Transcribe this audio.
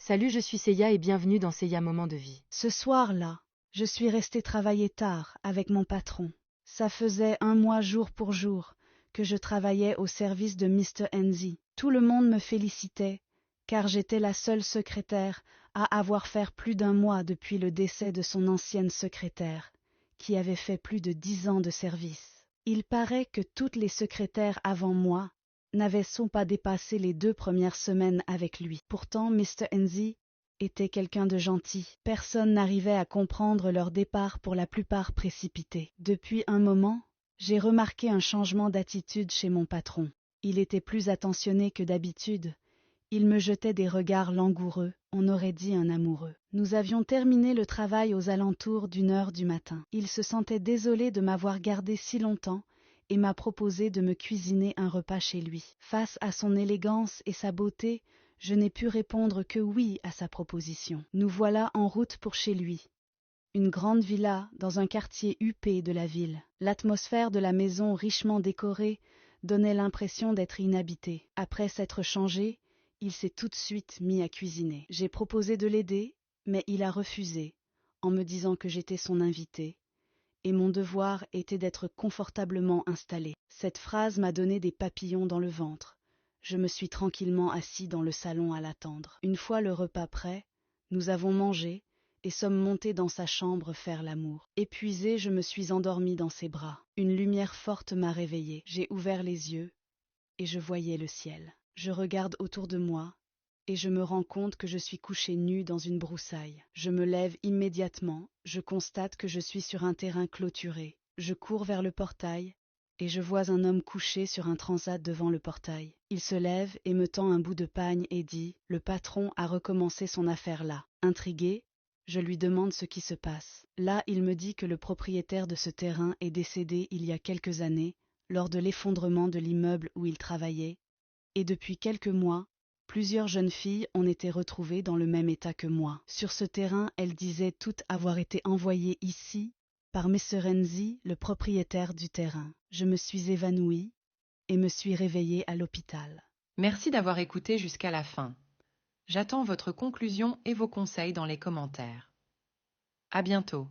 Salut, je suis Seiya et bienvenue dans Seiya Moment de vie. Ce soir-là, je suis restée travailler tard avec mon patron. Ça faisait 1 mois jour pour jour que je travaillais au service de Mr. Enzi. Tout le monde me félicitait, car j'étais la seule secrétaire à avoir fait plus d'1 mois depuis le décès de son ancienne secrétaire, qui avait fait plus de 10 ans de service. Il paraît que toutes les secrétaires avant moi n'avaient pas dépassé les 2 premières semaines avec lui. Pourtant, Mr. Enzi était quelqu'un de gentil. Personne n'arrivait à comprendre leur départ, pour la plupart précipité. Depuis un moment, j'ai remarqué un changement d'attitude chez mon patron. Il était plus attentionné que d'habitude. Il me jetait des regards langoureux, on aurait dit un amoureux. Nous avions terminé le travail aux alentours d'1 heure du matin. Il se sentait désolé de m'avoir gardé si longtemps et m'a proposé de me cuisiner un repas chez lui. Face à son élégance et sa beauté, je n'ai pu répondre que oui à sa proposition. Nous voilà en route pour chez lui. Une grande villa dans un quartier huppé de la ville. L'atmosphère de la maison richement décorée donnait l'impression d'être inhabitée. Après s'être changé, il s'est tout de suite mis à cuisiner. J'ai proposé de l'aider, mais il a refusé, en me disant que j'étais son invitée, et mon devoir était d'être confortablement installé. Cette phrase m'a donné des papillons dans le ventre. Je me suis tranquillement assis dans le salon à l'attendre. Une fois le repas prêt, nous avons mangé et sommes montés dans sa chambre faire l'amour. Épuisée, je me suis endormie dans ses bras. Une lumière forte m'a réveillée. J'ai ouvert les yeux et je voyais le ciel. Je regarde autour de moi et je me rends compte que je suis couchée nue dans une broussaille. Je me lève immédiatement, je constate que je suis sur un terrain clôturé. Je cours vers le portail et je vois un homme couché sur un transat devant le portail. Il se lève et me tend un bout de pagne et dit « Le patron a recommencé son affaire là ». Intriguée, je lui demande ce qui se passe. Là, il me dit que le propriétaire de ce terrain est décédé il y a quelques années, lors de l'effondrement de l'immeuble où il travaillait, et depuis quelques mois, plusieurs jeunes filles ont été retrouvées dans le même état que moi. Sur ce terrain, elles disaient toutes avoir été envoyées ici par Mr. Enzi, le propriétaire du terrain. Je me suis évanouie et me suis réveillée à l'hôpital. Merci d'avoir écouté jusqu'à la fin. J'attends votre conclusion et vos conseils dans les commentaires. À bientôt.